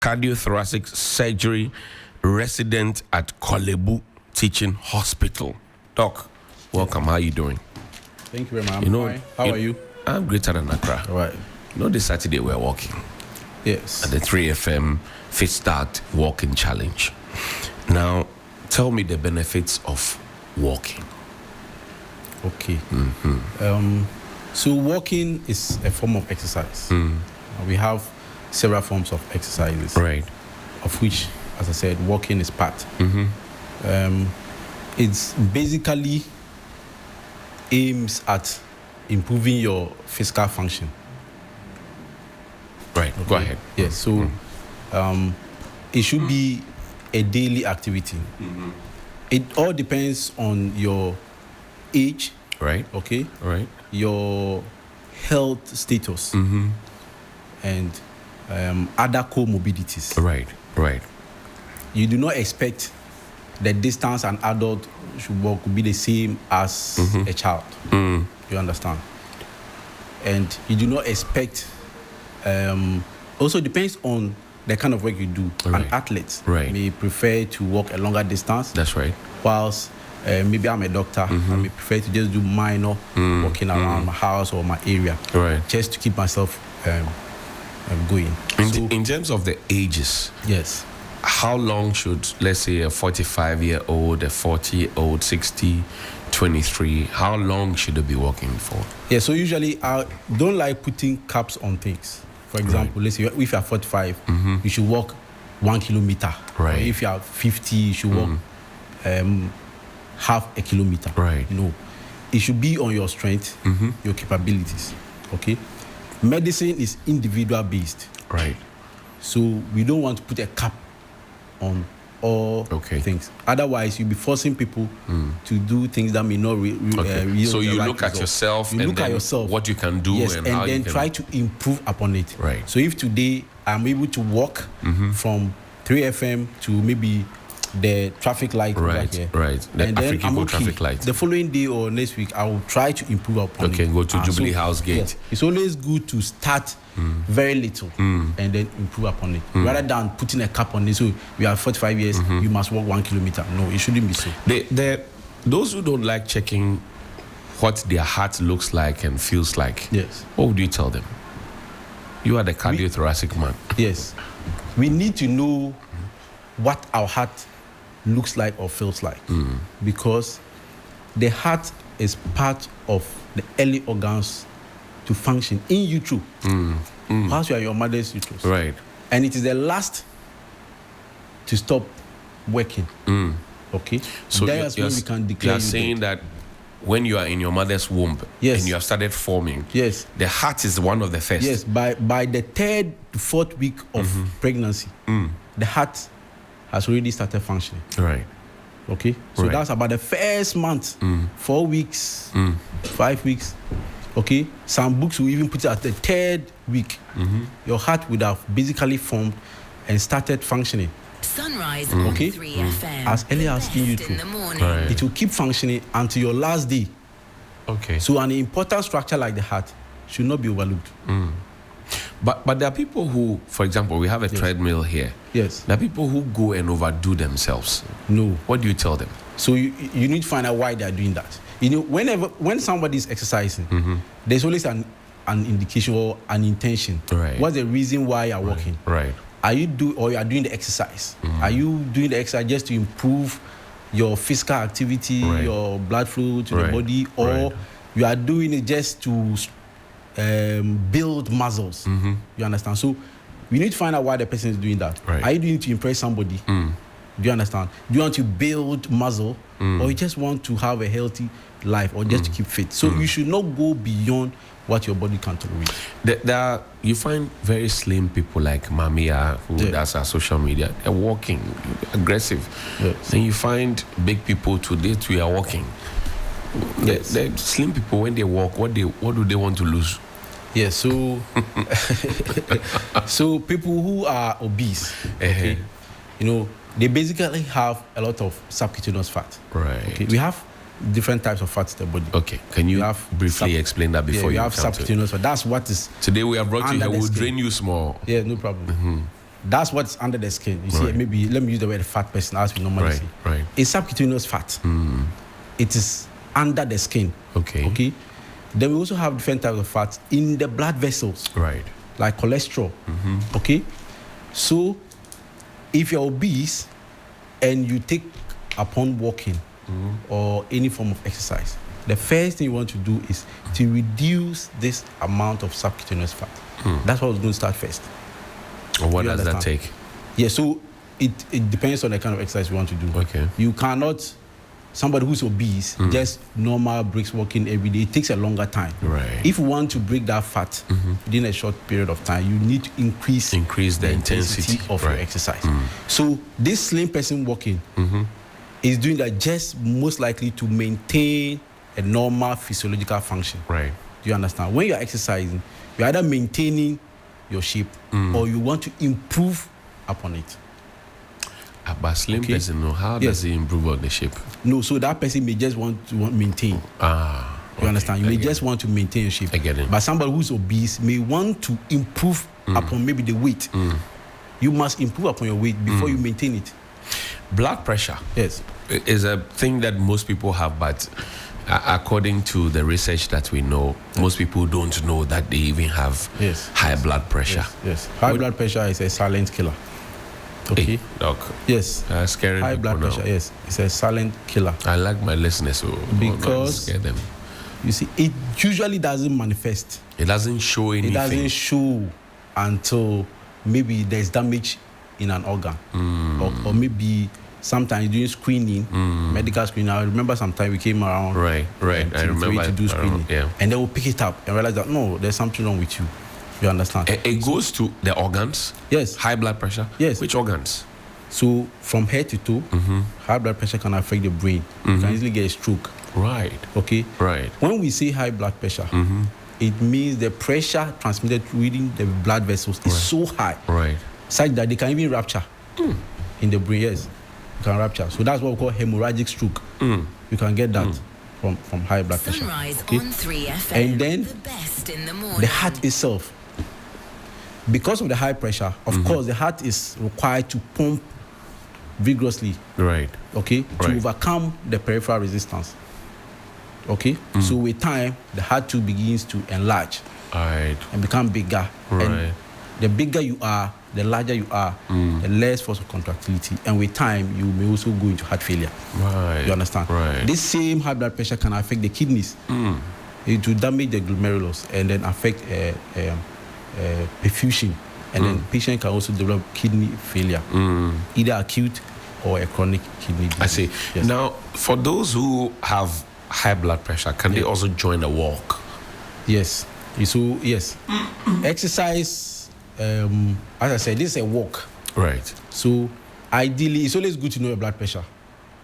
cardiothoracic surgery resident at Korle Bu Teaching Hospital. Doc, welcome. How are you doing? Thank you very much. Fine. How are you? I'm greater than Accra. All right. This Saturday we're walking. Yes. At the 3FM Fit Start Walking Challenge. Now, tell me the benefits of walking. Okay. So walking is a form of exercise. We have several forms of exercises. Right. Of which, as I said, walking is part. It's basically aims at improving your physical function. Right. Okay. Go ahead. Yes. So it should be a daily activity. It all depends on your age. Right. Okay. Right. Your health status and other comorbidities. Right. Right. You do not expect the distance an adult should walk to be the same as a child. You understand? And you do not expect. Also depends on the kind of work you do. Right. An athlete Right. may prefer to walk a longer distance. That's right. Whilst maybe I'm a doctor, I may prefer to just do minor walking around my house or my area, Right. just to keep myself going. In terms of the ages, Yes. how long should, let's say, a 45-year-old, a 40-year-old, 60, 23, how long should they be walking for? Yeah, so usually I don't like putting caps on things. For example, let's say if you're 45, you should walk 1 kilometer. Right. Or if you're 50, you should walk half a kilometer. Right. No. It should be on your strength, your capabilities. Okay? Medicine is individual based. Right. So we don't want to put a cap on all things. Otherwise, you'll be forcing people to do things that may not yield So you the right look at result. yourself You and look at then yourself. what you can do, Yes, and and how then you can try to improve upon it. Right. So if today I'm able to walk from 3FM to maybe the traffic light over Right, here, right. The and then African I'm okay. traffic light. The following day or next week, I will try to improve upon it. Okay, go to Jubilee House Gate. Yes, it's always good to start very little and then improve upon it, rather than putting a cap on it. So you are 45 years, you must walk 1 kilometer. No, it shouldn't be so. Those who don't like checking what their heart looks like and feels like, Yes. what would you tell them? You are the cardiothoracic man. Yes. We need to know what our heart looks like or feels like, because the heart is part of the early organs to function in utero, whilst you are your mother's uterus. Right. And it is the last to stop working. Okay? So that's when we can declare you are saying that when you are in your mother's womb Yes. and you have started forming, Yes. the heart is one of the first. Yes, by the 3rd to 4th week of pregnancy, the heart has already started functioning. Right. Okay, so Right. that's about the first month, 4 weeks, 5 weeks. Okay, some books will even put it at the 3rd week. Your heart would have basically formed and started functioning. Sunrise Okay. 3FM. As early as in Best utero. in the morning. Right. It will keep functioning until your last day. Okay. So an important structure like the heart should not be overlooked. But there are people who, for example, we have a treadmill here. Yes. There are people who go and overdo themselves. No. What do you tell them? So you need to find out why they are doing that. You know, when somebody is exercising, there's always an indication or an intention. Right. What's the reason why you are walking? Right. Are you doing the exercise? Are you doing the exercise just to improve your physical activity, Right. your blood flow to Right. the body, or Right. you are doing it just to build muscles? You understand? So we need to find out why the person is doing that. Right. Are you doing it to impress somebody? Do you understand? Do you want to build muscle, or you just want to have a healthy life, or just to keep fit? So you should not go beyond what your body can tolerate. You find very slim people like Mamia, who does our social media. They're walking, aggressive. Yes. Then you find big people today too are walking. Yes. The slim people, when they walk, what do they want to lose? Yeah, so so people who are obese, okay, you know, they basically have a lot of subcutaneous fat. Right. Okay, we have different types of fats in the body. Okay, can you have briefly explain that before you you have come to it? subcutaneous fat. That's what is Today we have brought you under here. the We'll skin. drain you small. Yeah, no problem. That's what's under the skin. You see, Right. maybe let me use the word fat person as we normally Right, say. right. It's subcutaneous fat. It is under the skin. Okay. Okay. Then we also have different types of fats in the blood vessels, Right. like cholesterol. Okay. So if you're obese and you take upon walking or any form of exercise, the first thing you want to do is to reduce this amount of subcutaneous fat. That's what we're going to start first. And what You does that understand? take? Yeah, so it depends on the kind of exercise you want to do. Okay. You cannot, somebody who's obese, just normal brisk walking every day, it takes a longer time. Right. If you want to break that fat within a short period of time, you need to increase the intensity. of Right. your exercise. So this slim person walking is doing that just most likely to maintain a normal physiological function. Right. Do you understand? When you're exercising, you're either maintaining your shape or you want to improve upon it. But slim Okay. person, no, how Yes. does he improve on the shape? No, so that person may just want to maintain. You understand? You may just want to maintain your shape. I get it. But somebody who's obese may want to improve upon maybe the weight. You must improve upon your weight before you maintain it. Blood pressure Yes. is a thing that most people have, but according to the research that we know, most people don't know that they even have Yes. high blood pressure. Yes. High blood pressure is a silent killer. Okay. Hey, doc, Yes. scaring High people blood now. pressure, yes, it's a silent killer. I like my listeners, so don't Because- scare them. You see, it usually doesn't manifest. It doesn't show anything. It doesn't show until maybe there's damage in an organ, or maybe sometimes during screening, medical screening. I remember sometime we came around, Right. I remember to do screening, Yeah. and they will pick it up and realize that no, there's something wrong with you. You understand? It goes to the organs. Yes. High blood pressure. Yes. Which organs? So from head to toe, high blood pressure can affect the brain. You can easily get a stroke. Right. Okay. Right. When we say high blood pressure, it means the pressure transmitted within the blood vessels is so high, Right. such that they can even rupture in the brain. Yes, you can rupture. So that's what we call hemorrhagic stroke. You can get that from high blood pressure. Sunrise Okay? on 3FM. And then the best in the morning. The heart itself, because of the high pressure, of course, the heart is required to pump vigorously. Right. Okay, to Right. overcome the peripheral resistance. Okay, so with time, the heart too begins to enlarge Right. and become bigger. Right. And the bigger you are, the larger you are, the less force of contractility. And with time, you may also go into heart failure. Right. You understand? Right. This same high blood pressure can affect the kidneys. It will damage the glomerulus and then affect perfusion. And then patient can also develop kidney failure, either acute or a chronic kidney disease. I see. Yes. Now, for those who have high blood pressure, can they also join a walk? Yes. So yes, exercise. As I said, this is a walk. Right. So ideally, it's always good to know your blood pressure.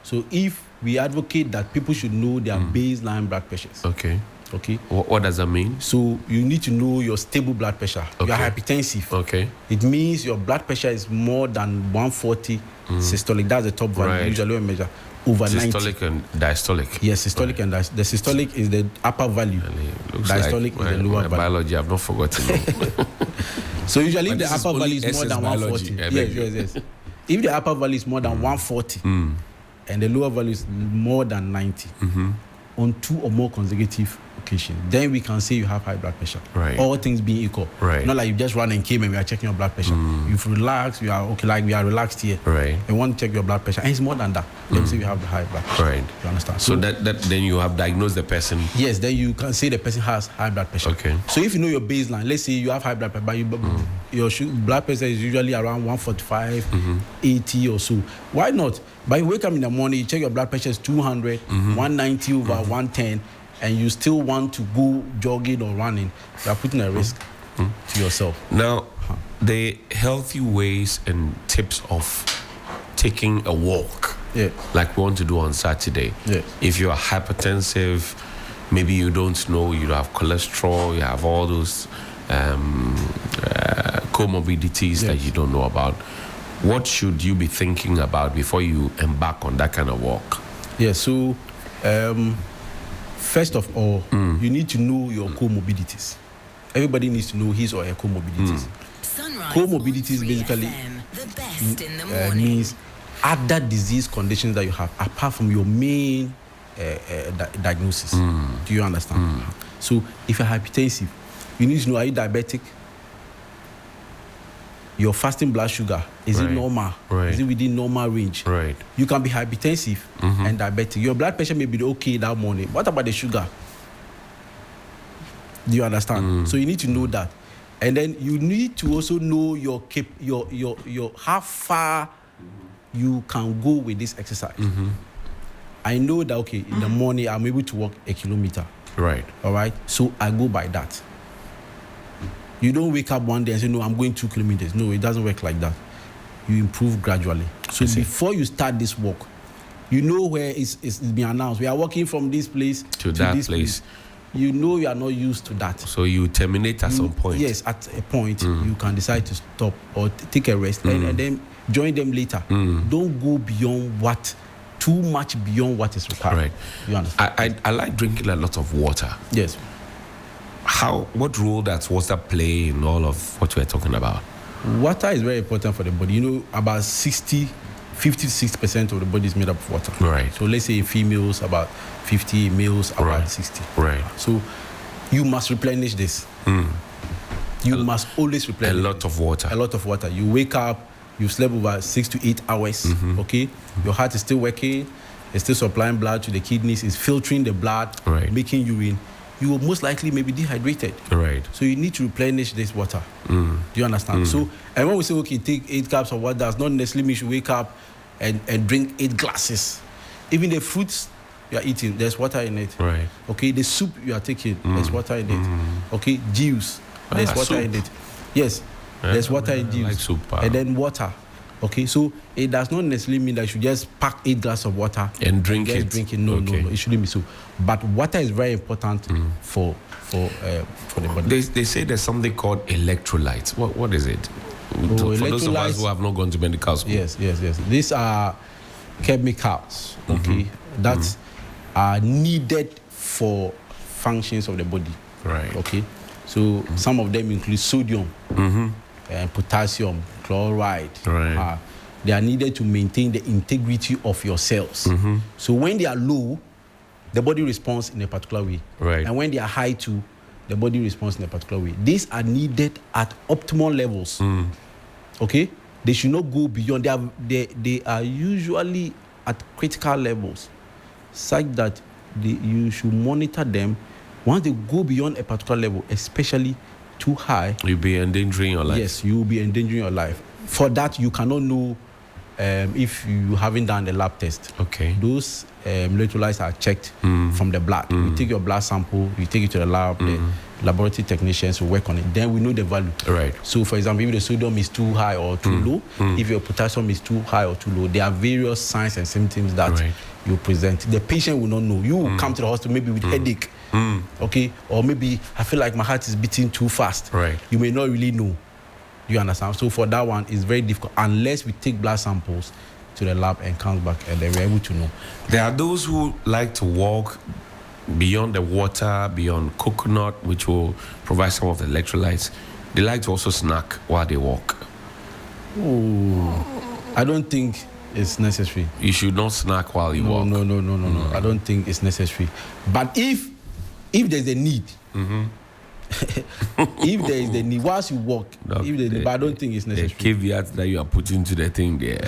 So if we advocate that people should know their baseline blood pressures, Okay. okay. What does that mean? So you need to know your stable blood pressure. You are Okay. hypertensive. Okay. It means your blood pressure is more than 140 systolic. That's the top value. Right. Usually we measure over 90. Systolic and diastolic. Yes, systolic and the systolic is the upper value. It looks Diastolic like is the lower my value. biology. I've not forgotten. So usually But if the this is upper only value is more SS than biology, 140, I beg you. yes. If the upper value is more than 140 and the lower value is more than 90 on 2 or more consecutive occasions, then we can say you have high blood pressure. Right. All things being equal. Right. Not like you just run and came and we are checking your blood pressure. You've relaxed, you are okay, like we are relaxed here. Right. We want to check your blood pressure, and it's more than that. Let's say you have the high blood pressure. Right. You understand? So that then you have diagnosed the person. Yes, then you can say the person has high blood pressure. Okay. So if you know your baseline, let's say you have high blood pressure, but your blood pressure is usually around 145, 80 or so. Why not? But you wake up in the morning, you check your blood pressure is 200, 190 over 110, and you still want to go jogging or running, you are putting a risk to yourself. Now, the healthy ways and tips of taking a walk, Yeah. like we want to do on Saturday. Yes. If you are hypertensive, maybe you don't know, you have cholesterol, you have all those comorbidities that Yes. you don't know about. What should you be thinking about before you embark on that kind of walk? Yeah, so first of all, you need to know your comorbidities. Everybody needs to know his or her comorbidities. Sunrise Comorbidities basically The best in the morning. means other disease conditions that you have apart from your main diagnosis. Do you understand? So if you're hypertensive, you need to know, are you diabetic? Your fasting blood sugar, is it Right. normal? Right. Is it within normal range? Right. You can be hypertensive and diabetic. Your blood pressure may be okay that morning. What about the sugar? Do you understand? So you need to know that. And then you need to also know your how far you can go with this exercise. I know that, okay, in the morning I'm able to walk 1 kilometer. Right. All right. So I go by that. You don't wake up one day and say, no, I'm going 2 kilometers. No, it doesn't work like that. You improve gradually. So before you start this walk, you know where it's been announced. We are walking from this place To that this place. You know you are not used to that. So you terminate at some point. Yes, at a point, you can decide to stop or take a rest and then join them later. Don't go beyond too much beyond what is required. Right. You understand? I like drinking a lot of water. Yes. What role does water play in all of what we're talking about? Water is very important for the body. You know, about 50 to 60% of the body is made up of water. Right. So let's say in females, about 50, males, about Right. 60. Right. So you must replenish this. You must always A replenish lot of water. a lot of water. You wake up, you slept over 6 to 8 hours, okay? Your heart is still working, it's still supplying blood to the kidneys, it's filtering the blood, Right. making urine. You will most likely maybe dehydrated. Right. So you need to replenish this water. Do you understand? So, and when we say, okay, take 8 cups of water, does not necessarily mean you should wake up and drink 8 glasses. Even the fruits you are eating, there's water in it. Right. Okay, the soup you are taking, there's water in it. Okay, juice, there's water in soup. it. Yes, there's water in I juice. like soup, And then water. Okay, so it does not necessarily mean that you should just pack 8 glasses of water And drink just it. drink it. No, Okay. no, it shouldn't be so. But water is very important for the body. They say there's something called electrolytes. What is it? For those of us electrolytes- who have not gone to medical school. Yes. These are chemicals, okay, that are needed for functions of the body. Right. Okay, so some of them include sodium, and potassium, chloride. Right. They are needed to maintain the integrity of your cells. So when they are low, the body responds in a particular way. Right. And when they are high too, the body responds in a particular way. These are needed at optimal levels. Okay? They should not go beyond. They are usually at critical levels, such that you should monitor them. Once they go beyond a particular level, especially too high, You'll be endangering your life. yes, you will be endangering your life. For that, you cannot know if you haven't done the lab test. Okay. Those electrolytes are checked from the blood. You take your blood sample, you take it to the lab, the laboratory technicians will work on it. Then we know the value. Right. So, for example, if the sodium is too high or too low, if your potassium is too high or too low, there are various signs and symptoms that Right. you present. The patient will not know. You will come to the hospital maybe with headache, okay, or maybe I feel like my heart is beating too fast. Right. You may not really know. You understand? So for that one, it's very difficult unless we take blood samples to the lab and comes back and then we're able to know. There are those who like to walk beyond the water, beyond coconut, which will provide some of the electrolytes. They like to also snack while they walk. I don't think it's necessary. You should not snack while you walk. No. I don't think it's necessary. But if there's a need, if there is the need, whilst you walk, Doc, if there's but I don't think it's The necessary. caveat that you are putting to the thing there.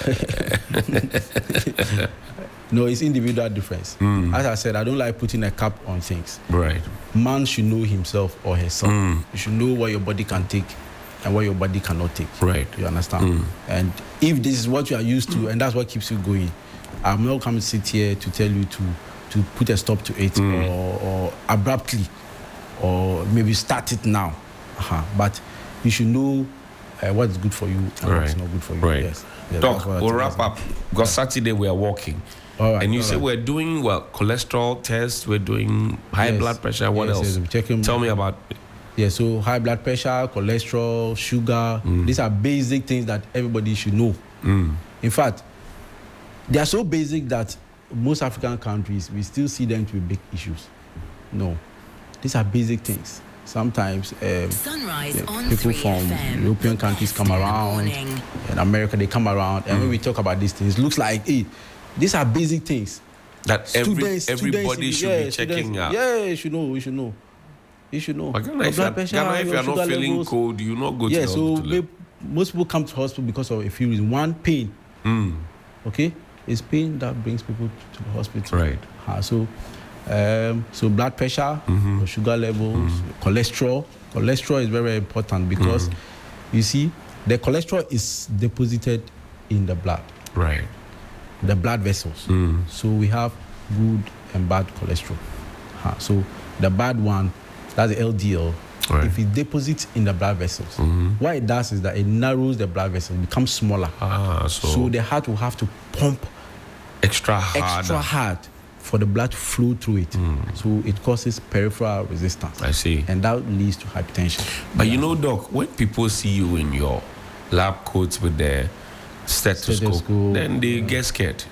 No, it's individual difference. As I said, I don't like putting a cap on things. Right. Man should know himself or herself. You should know what your body can take and what your body cannot take. Right. You understand? And if this is what you are used to and that's what keeps you going, I'm not coming to sit here to tell you to put a stop to it or abruptly or maybe start it now. But you should know what is good for you and what is not good for you. Right. Yes. Yeah, Doc, that's what I we'll think wrap is- up. Because Saturday we are walking. All right, And you all say right. we're doing, cholesterol tests, we're doing high Yes. blood pressure. What Yes, else? yes, we're checking- Tell me about Yeah, so high blood pressure, cholesterol, sugar, these are basic things that everybody should know. In fact, they are so basic that most African countries, we still see them to be big issues. No, these are basic things. sometimes Sunrise on people 3FM. from European countries come Best in the around, morning. in America they come around, and when we talk about these things, it looks like, hey, these are basic things. That everybody should be checking out. Yeah, you should know. You should know. But Ghana, if you're not feeling cold, you not go to the hospital. Most people come to hospital because of a few reasons. One, pain. Okay, it's pain that brings people to the hospital. Right. So blood pressure, sugar levels, cholesterol. Cholesterol is very, very important because you see the cholesterol is deposited in the blood. Right. The blood vessels. So we have good and bad cholesterol. So the bad one, that's the LDL. Right. If it deposits in the blood vessels, what it does is that it narrows the blood vessels, it becomes smaller. So the heart will have to pump extra hard for the blood to flow through it. So it causes peripheral resistance. I see. And that leads to hypertension. But you know, Doc, when people see you in your lab coats with the stethoscope, then they get scared.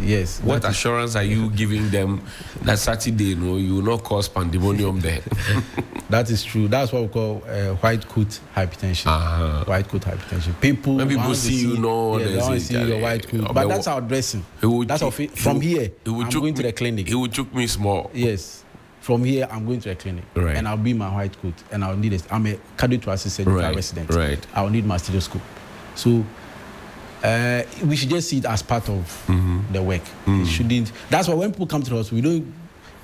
Yes. What assurance are you giving them that Saturday, you will not cause pandemonium there? That is true. That's what we call white coat hypertension. White coat hypertension. When people see you, they want to see your white coat. But that's our dressing. That's from here. I'm going to the clinic. He will choke me small. Yes. From here, I'm going to the clinic. Right. And I'll be my white coat. And I'll need I'm a cardiothoracic surgery resident. Right. I'll need my stethoscope. So we should just see it as part of the work. It shouldn't. That's why when people come to the hospital, we don't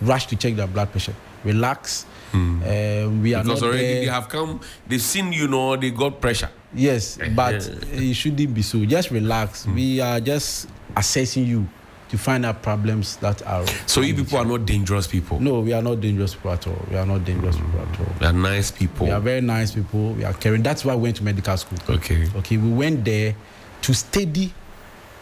rush to check their blood pressure. Relax. We are because not already there. they have come, they've seen they got pressure. Yes, but it shouldn't be so. Just relax. We are just assessing you to find out problems that are. So you people are not dangerous people? No, we are not dangerous people at all. We are not dangerous people at all. We are nice people. We are very nice people. We are caring. That's why we went to medical school. Okay, we went there to study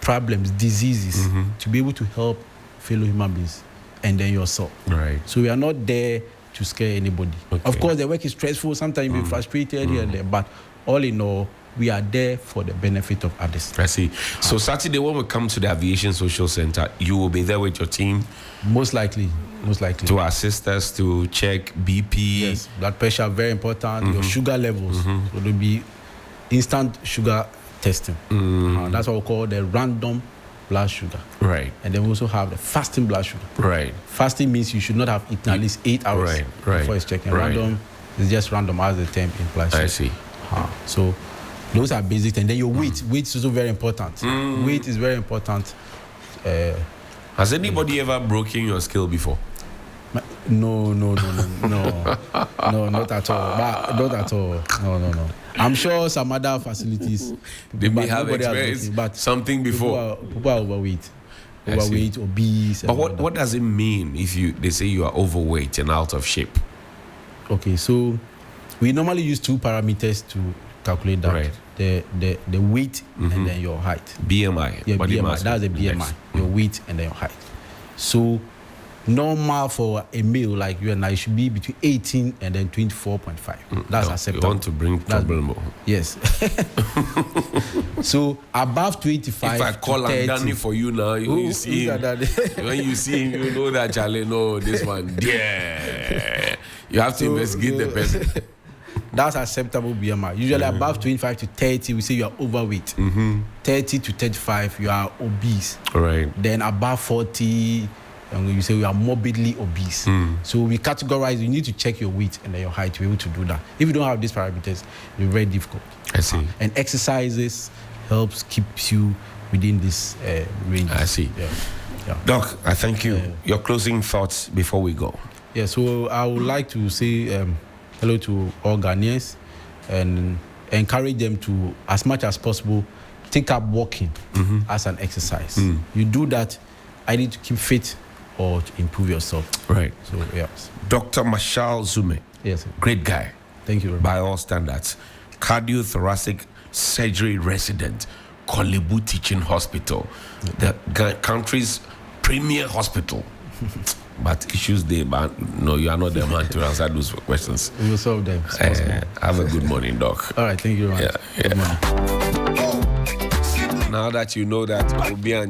problems, diseases, to be able to help fellow human beings and then yourself. Right. So we are not there to scare anybody. Okay. Of course, the work is stressful. Sometimes you're frustrated here and there, but all in all, we are there for the benefit of others. I see. So Saturday, when we come to the Aviation Social Center, you will be there with your team? Most likely. To assist us to check BP. Yes, blood pressure, very important. Your sugar levels. So there will be instant sugar testing. That's what we call the random blood sugar. Right. And then we also have the fasting blood sugar. Right. Fasting means you should not have eaten at least 8 hours before it's checking. Random is just random, as the term implies. I see. So those are basic. And then your weight. Weight is also very important. Weight is very important. Has anybody ever broken your scale before? No, not at all. Not at all. No. I'm sure some other facilities they may have experienced but something before. People are overweight, obese. But what does it mean if they say you are overweight and out of shape? Okay, so we normally use 2 parameters to calculate that. Right. The weight and then your height. BMI. Yeah, body BMI. mass That's the BMI. index. Your weight and then your height. So normal for a male like you and I should be between 18 and then 24.5. That's acceptable. You want to bring problem. Yes. So above 25. If I call Danny for you now, you see him. When you see him, you know that Charlie, no, this one, yeah. You have to investigate the person. That's acceptable BMI. Usually above 25 to 30, we say you are overweight. 30 to 35, you are obese. Right. Then above 40, and you say we are morbidly obese. So we categorize, you need to check your weight and then your height to be able to do that. If you don't have these parameters, it's very difficult. I see. And exercises helps keeps you within this range. I see. Yeah. Doc, I thank you. Your closing thoughts before we go. Yeah, so I would like to say hello to all Ghanaians and encourage them to, as much as possible, take up walking as an exercise. You do that either to keep fit or to improve yourself. Right. So, yes. Dr. Marshall Zume. Yes, sir. Great guy. Thank you very much. By all standards. Cardiothoracic surgery resident, Korle Bu Teaching Hospital, the country's premier hospital. But issues there, but no, you are not the man to answer those questions. We will solve them. Have a good morning, Doc. All right, thank you very much. Good morning. Now that you know that Obi and